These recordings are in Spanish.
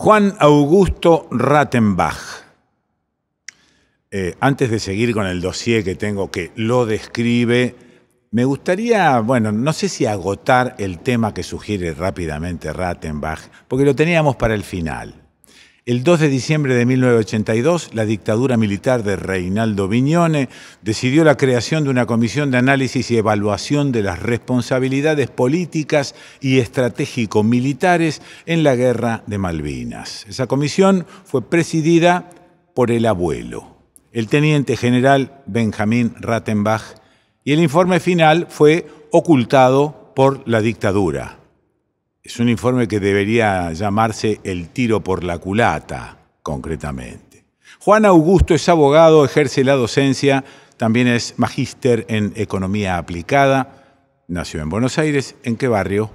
Juan Augusto Rattenbach. Antes de seguir con el dossier que tengo que lo describe, me gustaría, bueno, no sé si agotar el tema que sugiere rápidamente Rattenbach, porque lo teníamos para el final. El 2 de diciembre de 1982, la dictadura militar de Reinaldo Vignone decidió la creación de una comisión de análisis y evaluación de las responsabilidades políticas y estratégico-militares en la Guerra de Malvinas. Esa comisión fue presidida por el abuelo, el teniente general Benjamín Rattenbach, y el informe final fue ocultado por la dictadura. Es un informe que debería llamarse el tiro por la culata, concretamente. Juan Augusto es abogado, ejerce la docencia, también es magíster en economía aplicada. Nació en Buenos Aires. ¿En qué barrio?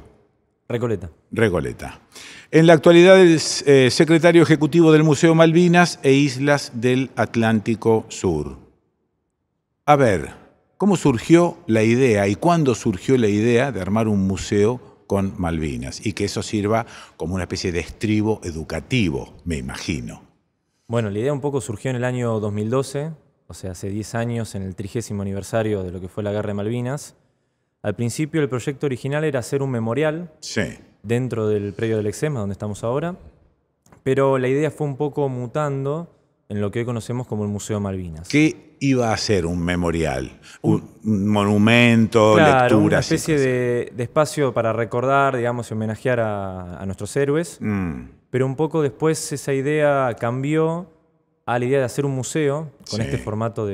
Recoleta. Recoleta. En la actualidad es secretario ejecutivo del Museo Malvinas e Islas del Atlántico Sur. A ver, ¿cómo surgió la idea y cuándo surgió la idea de armar un museo con Malvinas y que eso sirva como una especie de estribo educativo, me imagino? Bueno, la idea un poco surgió en el año 2012, o sea, hace 10 años, en el 30º aniversario de lo que fue la Guerra de Malvinas. Al principio el proyecto original era hacer un memorial dentro del predio del Exema, donde estamos ahora, pero la idea fue un poco mutando en lo que hoy conocemos como el Museo Malvinas. ¿Qué iba a ser un memorial? ¿Un monumento, claro, lecturas? Una especie de espacio para recordar, digamos, y homenajear a nuestros héroes. Pero un poco después esa idea cambió a la idea de hacer un museo con este formato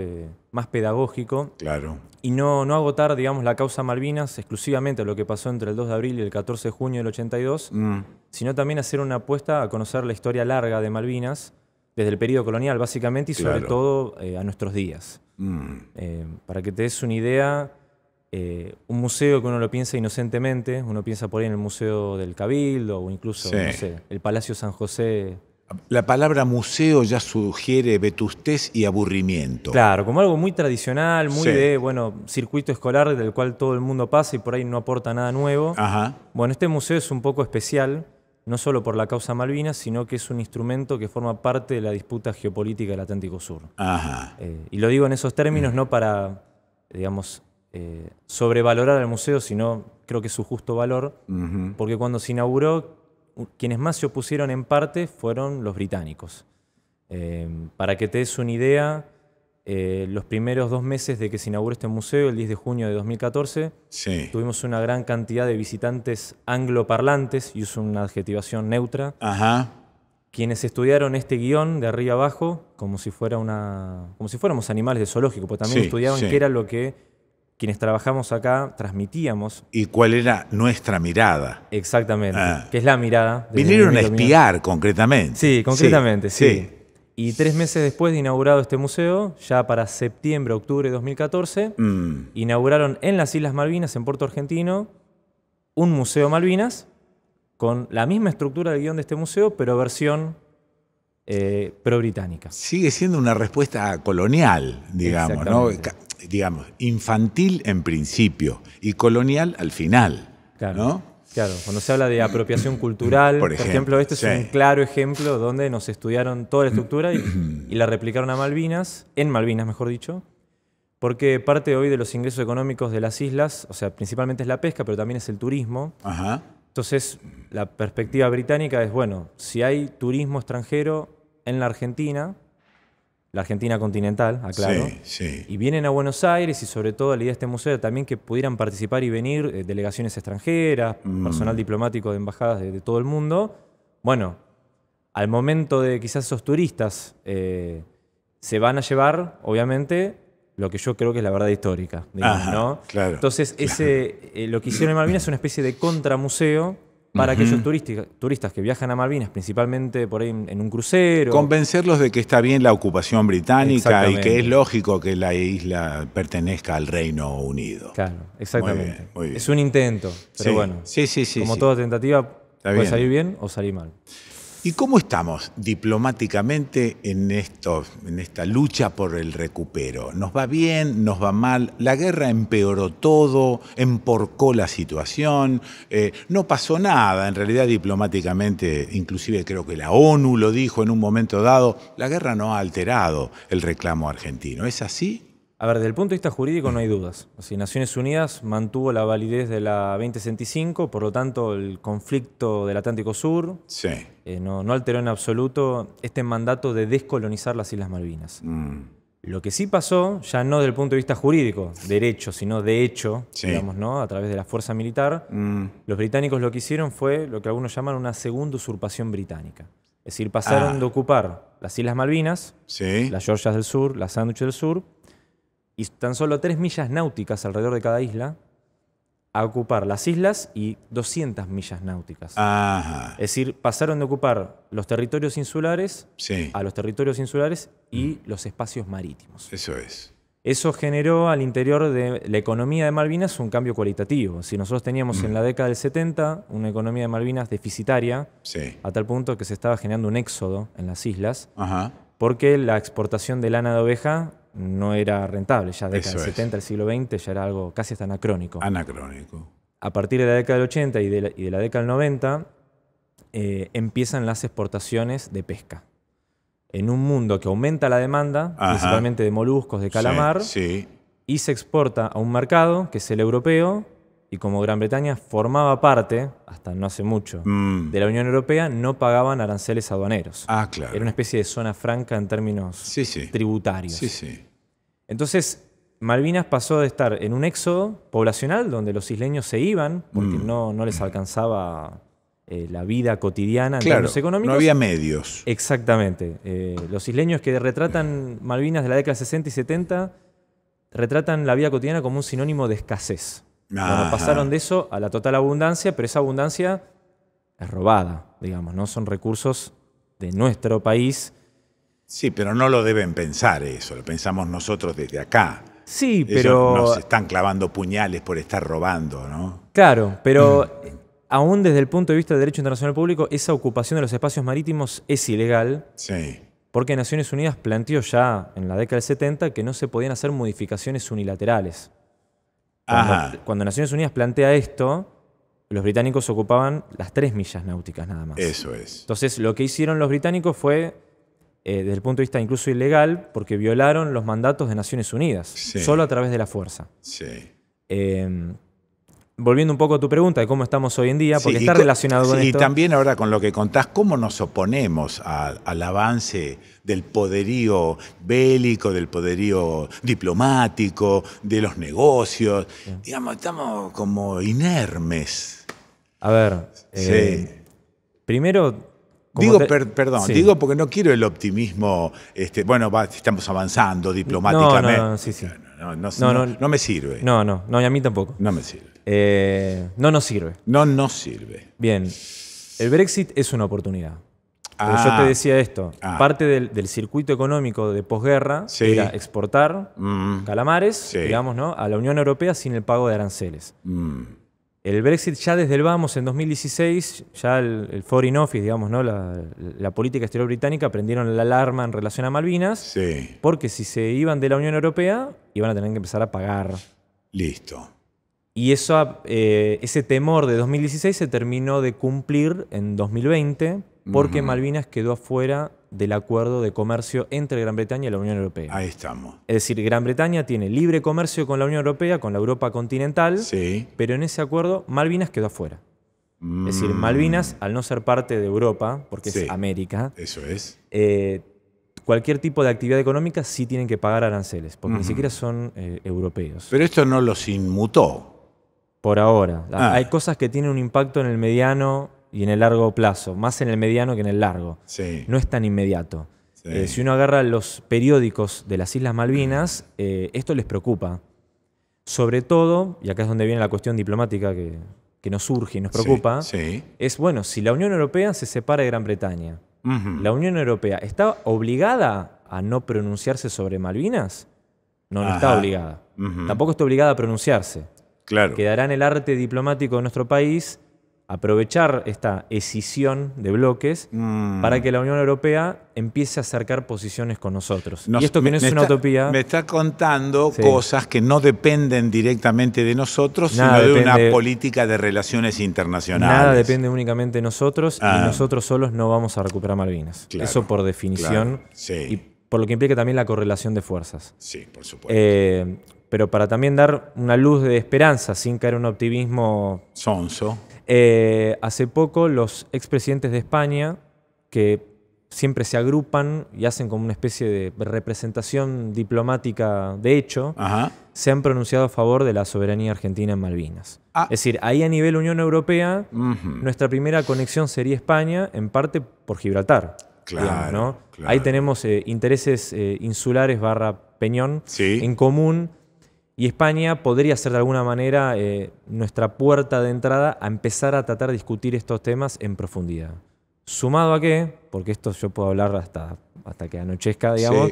más pedagógico. Claro. Y no agotar, digamos, la causa Malvinas exclusivamente a lo que pasó entre el 2 de abril y el 14 de junio del 82, sino también hacer una apuesta a conocer la historia larga de Malvinas, desde el periodo colonial, básicamente, y sobre todo a nuestros días. Para que te des una idea, un museo que uno lo piensa inocentemente, uno piensa por ahí en el Museo del Cabildo o incluso, no sé, el Palacio San José. La palabra museo ya sugiere vetustez y aburrimiento. Claro, como algo muy tradicional, muy de, bueno, circuito escolar del cual todo el mundo pasa y por ahí no aporta nada nuevo. Bueno, este museo es un poco especial, no solo por la causa Malvinas, sino que es un instrumento que forma parte de la disputa geopolítica del Atlántico Sur. Y lo digo en esos términos no para, digamos, sobrevalorar al museo, sino creo que es su justo valor, porque cuando se inauguró, quienes más se opusieron en parte fueron los británicos. Para que te des una idea, los primeros 2 meses de que se inauguró este museo, el 10 de junio de 2014, tuvimos una gran cantidad de visitantes angloparlantes, y uso una adjetivación neutra, quienes estudiaron este guión de arriba abajo como si fuéramos animales de zoológico, porque también estudiaban qué era lo que quienes trabajamos acá transmitíamos. ¿Y cuál era nuestra mirada? Exactamente, que es la mirada. Vinieron a espiar concretamente. Sí, concretamente, sí. Y 3 meses después de inaugurado este museo, ya para septiembre, octubre de 2014, inauguraron en las Islas Malvinas, en Puerto Argentino, un Museo Malvinas con la misma estructura del guión de este museo, pero versión pro-británica. Sigue siendo una respuesta colonial, digamos, ¿no? Digamos, infantil en principio y colonial al final, ¿no? Claro, cuando se habla de apropiación cultural, por ejemplo, este es un claro ejemplo donde nos estudiaron toda la estructura y la replicaron a Malvinas, en Malvinas mejor dicho, porque parte hoy de los ingresos económicos de las islas, o sea, principalmente es la pesca, pero también es el turismo. Entonces, la perspectiva británica es, bueno, si hay turismo extranjero en la Argentina continental, aclaro, y vienen a Buenos Aires, y sobre todo la idea de este museo también que pudieran participar y venir delegaciones extranjeras, personal diplomático de embajadas de todo el mundo. Bueno, al momento de quizás esos turistas se van a llevar, obviamente, lo que yo creo que es la verdad histórica, digamos, ¿no? Entonces, lo que hicieron en Malvinas es una especie de contramuseo para aquellos turistas que viajan a Malvinas, principalmente por ahí en un crucero. Convencerlos de que está bien la ocupación británica y que es lógico que la isla pertenezca al Reino Unido. Claro, exactamente. Muy bien, muy bien. Es un intento, pero bueno, como toda tentativa, puede salir bien o salir mal. ¿Y cómo estamos diplomáticamente en esta lucha por el recupero? ¿Nos va bien? ¿Nos va mal? ¿La guerra empeoró todo? ¿Emporcó la situación? No pasó nada, en realidad diplomáticamente, inclusive creo que la ONU lo dijo en un momento dado, la guerra no ha alterado el reclamo argentino. ¿Es así? A ver, desde el punto de vista jurídico no hay dudas. Si Naciones Unidas mantuvo la validez de la 2065, por lo tanto el conflicto del Atlántico Sur sí. No alteró en absoluto este mandato de descolonizar las Islas Malvinas. Lo que sí pasó, ya no desde el punto de vista jurídico, derecho, sino de hecho, sí. Digamos, ¿no? A través de la fuerza militar, los británicos lo que hicieron fue lo que algunos llaman una segunda usurpación británica. Es decir, pasaron de ocupar las Islas Malvinas, sí. las Georgias del Sur, las Sandwich del Sur, y tan solo 3 millas náuticas alrededor de cada isla, a ocupar las islas y 200 millas náuticas. Ajá. Es decir, pasaron de ocupar los territorios insulares sí. a los territorios insulares y los espacios marítimos. Eso es. Eso generó al interior de la economía de Malvinas un cambio cualitativo. Si nosotros teníamos en la década del 70 una economía de Malvinas deficitaria, sí. a tal punto que se estaba generando un éxodo en las islas, ajá. porque la exportación de lana de oveja no era rentable. Ya década del 70, el siglo XX, ya era algo casi hasta anacrónico. Anacrónico. A partir de la década del 80 y de la década del 90, empiezan las exportaciones de pesca. En un mundo que aumenta la demanda, ajá. Principalmente de moluscos, de calamar, sí, sí. Y se exporta a un mercado, que es el europeo, y como Gran Bretaña formaba parte, hasta no hace mucho, de la Unión Europea, no pagaban aranceles aduaneros. Ah, claro. Era una especie de zona franca en términos sí, sí. tributarios. Sí, sí. Entonces, Malvinas pasó de estar en un éxodo poblacional, donde los isleños se iban, porque no les alcanzaba la vida cotidiana en términos económicos. No había medios. Exactamente. Los isleños que retratan Malvinas de la década del 60 y 70, retratan la vida cotidiana como un sinónimo de escasez. Bueno, pasaron de eso a la total abundancia, pero esa abundancia es robada, digamos, ¿no? Son recursos de nuestro país. Sí, pero no lo deben pensar eso, lo pensamos nosotros desde acá. Sí, pero... Ellos nos están clavando puñales por estar robando, ¿no? Claro, pero aún desde el punto de vista del derecho internacional público, esa ocupación de los espacios marítimos es ilegal. Sí. Porque Naciones Unidas planteó ya en la década del 70 que no se podían hacer modificaciones unilaterales. Cuando Naciones Unidas plantea esto, los británicos ocupaban las 3 millas náuticas nada más. Eso es. Entonces, lo que hicieron los británicos fue, desde el punto de vista incluso ilegal, porque violaron los mandatos de Naciones Unidas, sí. Solo a través de la fuerza. Sí. Volviendo un poco a tu pregunta de cómo estamos hoy en día, porque está relacionado con esto. Y también ahora con lo que contás, ¿cómo nos oponemos al avance del poderío bélico, del poderío diplomático, de los negocios? Sí. Digamos, estamos como inermes. A ver, sí. Primero... Perdón, sí. Digo porque no quiero el optimismo, estamos avanzando diplomáticamente. No, sí. No me sirve. No, y a mí tampoco. No me sirve. No nos sirve. No nos sirve. Bien, el Brexit es una oportunidad. Pero yo te decía esto, parte del circuito económico de posguerra era exportar calamares, digamos, ¿no? A la Unión Europea sin el pago de aranceles. El Brexit ya desde el vamos, en 2016, ya el Foreign Office, digamos, ¿no? La política exterior británica prendieron la alarma en relación a Malvinas, porque si se iban de la Unión Europea, iban a tener que empezar a pagar. Listo. Y ese temor de 2016 se terminó de cumplir en 2020, porque Malvinas quedó afuera del acuerdo de comercio entre Gran Bretaña y la Unión Europea. Ahí estamos. Es decir, Gran Bretaña tiene libre comercio con la Unión Europea, con la Europa continental, pero en ese acuerdo Malvinas quedó afuera. Es decir, Malvinas, al no ser parte de Europa, porque es América, eso es. Cualquier tipo de actividad económica sí tienen que pagar aranceles, porque ni siquiera son europeos. Pero esto no los inmutó. Por ahora. Hay cosas que tienen un impacto en el mediano y en el largo plazo, más en el mediano que en el largo. No es tan inmediato. Si uno agarra los periódicos de las Islas Malvinas, esto les preocupa. Sobre todo, y acá es donde viene la cuestión diplomática que nos surge y nos preocupa, es, bueno, si la Unión Europea se separa de Gran Bretaña, ¿la Unión Europea está obligada a no pronunciarse sobre Malvinas? No está obligada. Tampoco está obligada a pronunciarse. Claro. Quedará en el arte diplomático de nuestro país aprovechar esta escisión de bloques para que la Unión Europea empiece a acercar posiciones con nosotros. Y esto que no es una utopía... Me está contando cosas que no dependen directamente de nosotros, sino de una política de relaciones internacionales. Nada depende únicamente de nosotros y nosotros solos no vamos a recuperar Malvinas. Claro, eso por definición. Claro, y por lo que implica también la correlación de fuerzas. Sí, por supuesto. Pero para también dar una luz de esperanza, sin caer en un optimismo... sonso. Hace poco los expresidentes de España, que siempre se agrupan y hacen como una especie de representación diplomática de hecho, se han pronunciado a favor de la soberanía argentina en Malvinas. Es decir, ahí a nivel Unión Europea, nuestra primera conexión sería España, en parte por Gibraltar. Claro, digamos, ¿no? Claro. Ahí tenemos intereses insulares / Peñón en común. Y España podría ser de alguna manera nuestra puerta de entrada a empezar a tratar de discutir estos temas en profundidad. Sumado a que, porque esto yo puedo hablar hasta que anochezca, digamos,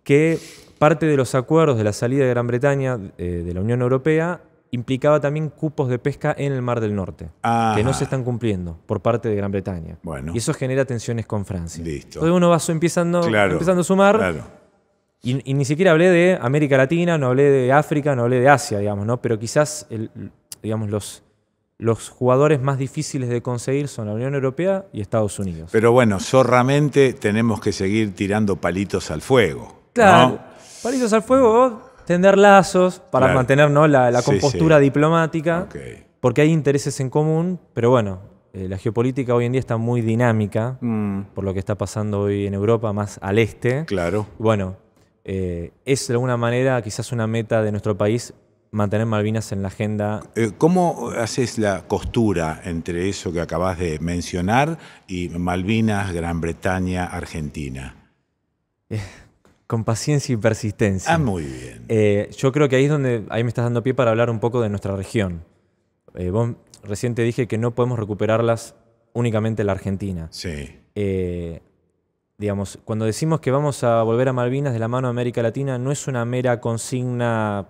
que parte de los acuerdos de la salida de Gran Bretaña de la Unión Europea implicaba también cupos de pesca en el Mar del Norte, que no se están cumpliendo por parte de Gran Bretaña. Bueno. Y eso genera tensiones con Francia. Listo. Entonces uno va empezando a sumar. Claro. Y ni siquiera hablé de América Latina, no hablé de África, no hablé de Asia, digamos, ¿no? Pero quizás los jugadores más difíciles de conseguir son la Unión Europea y Estados Unidos. Pero bueno, zorramente tenemos que seguir tirando palitos al fuego. Claro, ¿no? Palitos al fuego, tender lazos para mantener, ¿no? la compostura diplomática, porque hay intereses en común, pero bueno, la geopolítica hoy en día está muy dinámica, por lo que está pasando hoy en Europa, más al este. Claro. Bueno, es de alguna manera quizás una meta de nuestro país mantener Malvinas en la agenda. ¿Cómo haces la costura entre eso que acabas de mencionar y Malvinas, Gran Bretaña, Argentina? Con paciencia y persistencia. Muy bien. Yo creo que ahí es donde me estás dando pie para hablar un poco de nuestra región. Vos recién te dije que no podemos recuperarlas únicamente la Argentina. Sí. Digamos, cuando decimos que vamos a volver a Malvinas de la mano de América Latina, no es una mera consigna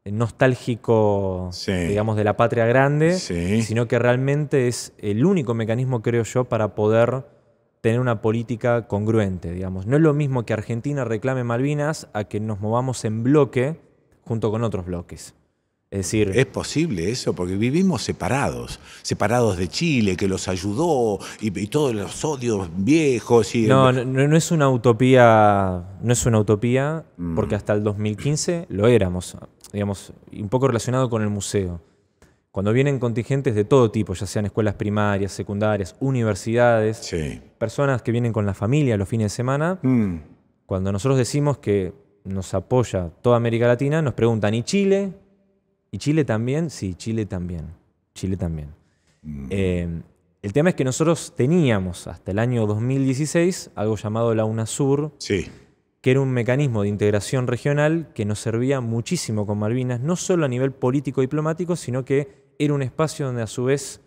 nostálgico, digamos, de la patria grande, sino que realmente es el único mecanismo, creo yo, para poder tener una política congruente, digamos. No es lo mismo que Argentina reclame Malvinas a que nos movamos en bloque junto con otros bloques. Es decir, ¿es posible eso? Porque vivimos separados de Chile, que los ayudó, y todos los odios viejos. Y no es una utopía, porque hasta el 2015 lo éramos, digamos, un poco relacionado con el museo. Cuando vienen contingentes de todo tipo, ya sean escuelas primarias, secundarias, universidades, personas que vienen con la familia los fines de semana, cuando nosotros decimos que nos apoya toda América Latina, nos preguntan, ¿y Chile? ¿Y Chile también? Sí, Chile también. Chile también. El tema es que nosotros teníamos hasta el año 2016 algo llamado la UNASUR, que era un mecanismo de integración regional que nos servía muchísimo con Malvinas, no solo a nivel político-diplomático, sino que era un espacio donde a su vez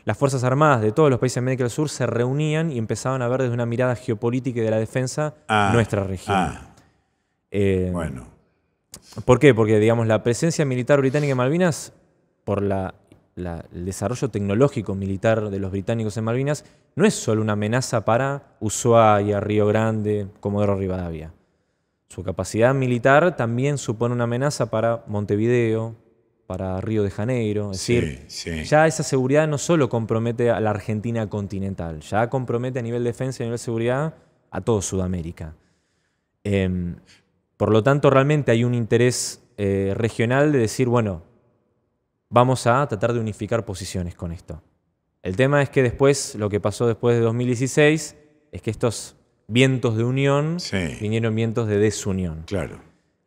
las Fuerzas Armadas de todos los países de América del Sur se reunían y empezaban a ver desde una mirada geopolítica y de la defensa nuestra región. Bueno. ¿Por qué? Porque, digamos, la presencia militar británica en Malvinas, por el desarrollo tecnológico militar de los británicos en Malvinas, no es solo una amenaza para Ushuaia, Río Grande, Comodoro Rivadavia. Su capacidad militar también supone una amenaza para Montevideo, para Río de Janeiro. Es decir, ya esa seguridad no solo compromete a la Argentina continental, ya compromete a nivel defensa y a nivel seguridad a toda Sudamérica. Por lo tanto, realmente hay un interés regional de decir, bueno, vamos a tratar de unificar posiciones con esto. El tema es que después, lo que pasó después de 2016, es que estos vientos de unión vinieron vientos de desunión. Claro.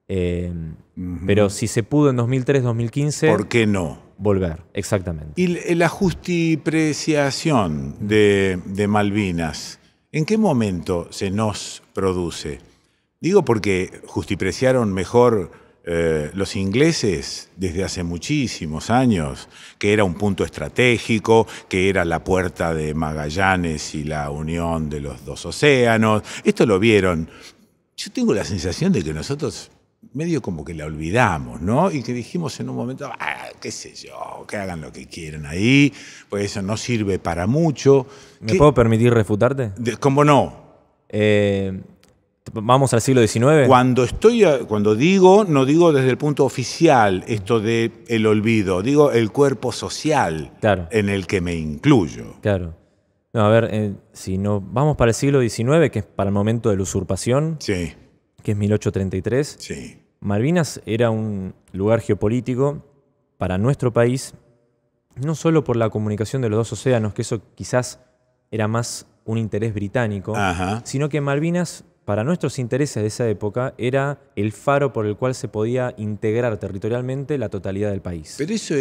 Pero si se pudo en 2003, 2015... ¿Por qué no? Volver, exactamente. Y la justipreciación de Malvinas, ¿en qué momento se nos produce? Digo porque justipreciaron mejor los ingleses desde hace muchísimos años, que era un punto estratégico, que era la puerta de Magallanes y la unión de los dos océanos. Esto lo vieron. Yo tengo la sensación de que nosotros medio como que la olvidamos, ¿no? Y que dijimos en un momento, qué sé yo, que hagan lo que quieran ahí, pues eso no sirve para mucho. ¿Me puedo permitir refutarte? ¿Cómo no? ¿Vamos al siglo XIX? Cuando digo, no digo desde el punto oficial esto de el olvido, digo el cuerpo social en el que me incluyo. Claro. No, a ver, si no vamos para el siglo XIX, que es para el momento de la usurpación, sí, que es 1833, sí. Malvinas era un lugar geopolítico para nuestro país, no solo por la comunicación de los dos océanos, que eso quizás era más un interés británico, sino que Malvinas, para nuestros intereses de esa época, era el faro por el cual se podía integrar territorialmente la totalidad del país. Pero eso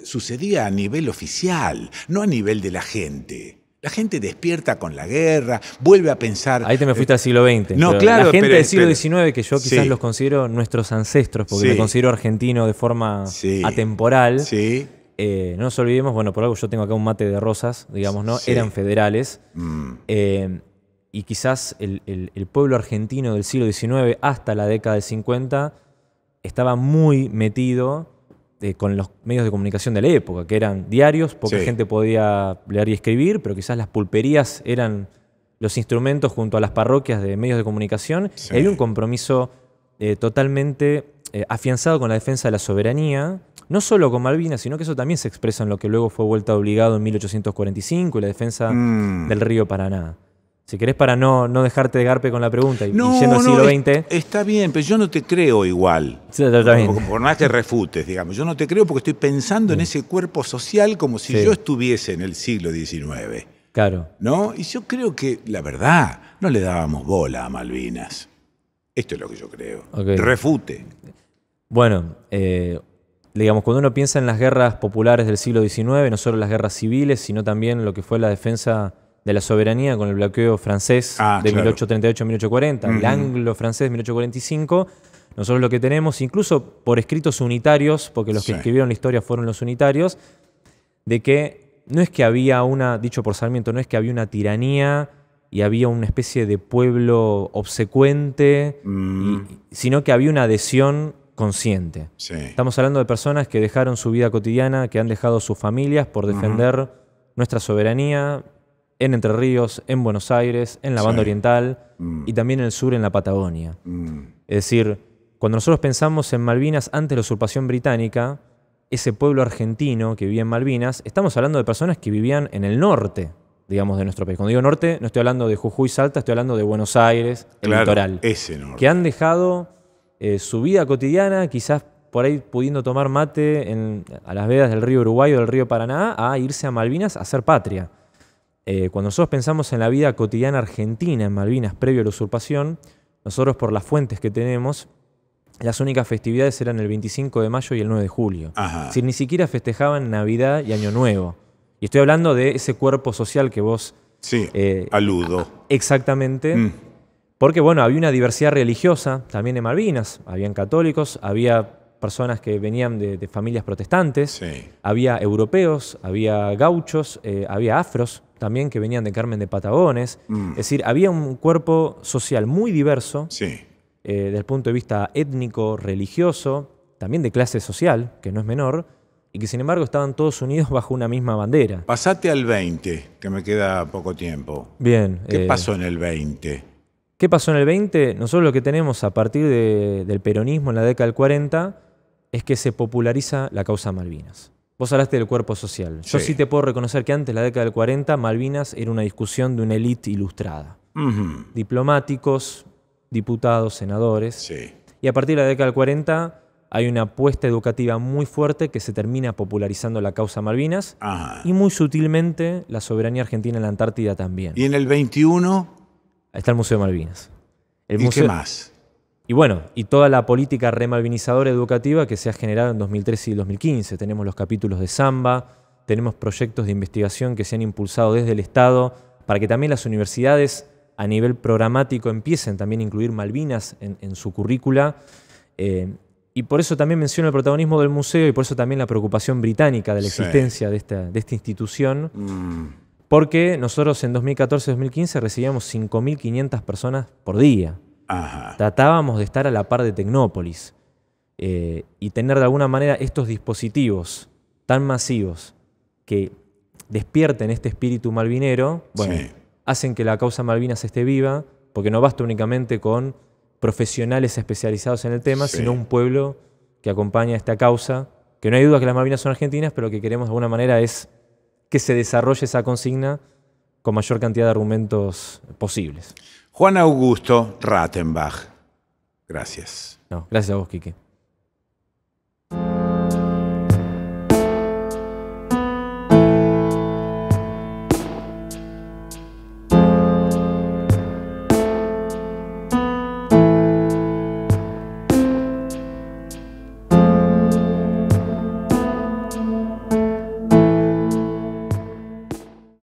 sucedía a nivel oficial, no a nivel de la gente. La gente despierta con la guerra, vuelve a pensar... Ahí te me fuiste al siglo XX. No, claro, la gente del siglo XIX, que yo quizás los considero nuestros ancestros, porque me considero argentino de forma atemporal. Sí. No nos olvidemos, bueno, por algo yo tengo acá un mate de rosas, digamos, ¿no? Eran federales. Y quizás el pueblo argentino del siglo XIX hasta la década del 50 estaba muy metido con los medios de comunicación de la época, que eran diarios, poca gente podía leer y escribir, pero quizás las pulperías eran los instrumentos junto a las parroquias de medios de comunicación. Y había un compromiso totalmente afianzado con la defensa de la soberanía, no solo con Malvinas, sino que eso también se expresa en lo que luego fue vuelta obligado en 1845 y la defensa del río Paraná. Si querés, para no dejarte de garpe con la pregunta y yendo al siglo XX... Está bien, pero yo no te creo igual. Sí, está bien. Por más que refutes, digamos. Yo no te creo porque estoy pensando en ese cuerpo social como si yo estuviese en el siglo XIX. Claro. ¿No? Y yo creo que, la verdad, no le dábamos bola a Malvinas. Esto es lo que yo creo. Refute. Bueno, digamos, cuando uno piensa en las guerras populares del siglo XIX, no solo las guerras civiles, sino también lo que fue la defensa de la soberanía con el bloqueo francés de 1838-1840, el anglo-francés de 1845, nosotros lo que tenemos, incluso por escritos unitarios, porque los que escribieron la historia fueron los unitarios, de que no es que había dicho por Sarmiento, no es que había una tiranía y había una especie de pueblo obsecuente, sino que había una adhesión consciente. Estamos hablando de personas que dejaron su vida cotidiana, que han dejado sus familias por defender nuestra soberanía, en Entre Ríos, en Buenos Aires, en la banda oriental y también en el sur, en la Patagonia. Es decir, cuando nosotros pensamos en Malvinas antes de la usurpación británica, ese pueblo argentino que vivía en Malvinas, estamos hablando de personas que vivían en el norte, digamos, de nuestro país. Cuando digo norte, no estoy hablando de Jujuy, Salta, estoy hablando de Buenos Aires, el litoral. Ese norte. Que han dejado su vida cotidiana, quizás por ahí pudiendo tomar mate a las vedas del río Uruguay o del río Paraná, a irse a Malvinas a hacer patria. Cuando nosotros pensamos en la vida cotidiana argentina en Malvinas previo a la usurpación, nosotros por las fuentes que tenemos, las únicas festividades eran el 25 de mayo y el 9 de julio. Es decir, ni siquiera festejaban Navidad y Año Nuevo. Y estoy hablando de ese cuerpo social que vos... aludo. Exactamente. Porque, bueno, había una diversidad religiosa también en Malvinas. Habían católicos, había personas que venían de familias protestantes, había europeos, había gauchos, había afros también que venían de Carmen de Patagones. Es decir, había un cuerpo social muy diverso desde el punto de vista étnico, religioso, también de clase social, que no es menor, y que sin embargo estaban todos unidos bajo una misma bandera. Pasate al 20, que me queda poco tiempo. Bien. ¿Qué pasó en el 20? ¿Qué pasó en el 20? Nosotros lo que tenemos a partir del peronismo en la década del 40 es que se populariza la causa Malvinas. Vos hablaste del cuerpo social. Yo sí te puedo reconocer que antes de la década del 40, Malvinas era una discusión de una élite ilustrada. Diplomáticos, diputados, senadores. Y a partir de la década del 40 hay una apuesta educativa muy fuerte que se termina popularizando la causa Malvinas y muy sutilmente la soberanía argentina en la Antártida también. ¿Y en el 21? Ahí está el Museo de Malvinas. ¿Qué más? Y bueno, y toda la política remalvinizadora educativa que se ha generado en 2013 y 2015. Tenemos los capítulos de Samba, tenemos proyectos de investigación que se han impulsado desde el Estado para que también las universidades a nivel programático empiecen también a incluir Malvinas en su currícula. Y por eso también menciono el protagonismo del museo y por eso también la preocupación británica de la existencia de esta institución. Porque nosotros en 2014-2015 recibíamos 5.500 personas por día. Ajá. Tratábamos de estar a la par de Tecnópolis y tener de alguna manera estos dispositivos tan masivos que despierten este espíritu malvinero, bueno, sí, hacen que la causa Malvinas esté viva, porque no basta únicamente con profesionales especializados en el tema, sí, sino un pueblo que acompaña esta causa, que no hay duda que las Malvinas son argentinas, pero lo que queremos de alguna manera es que se desarrolle esa consigna con mayor cantidad de argumentos posibles. Juan Augusto Rattenbach. Gracias. No, gracias a vos, Quique.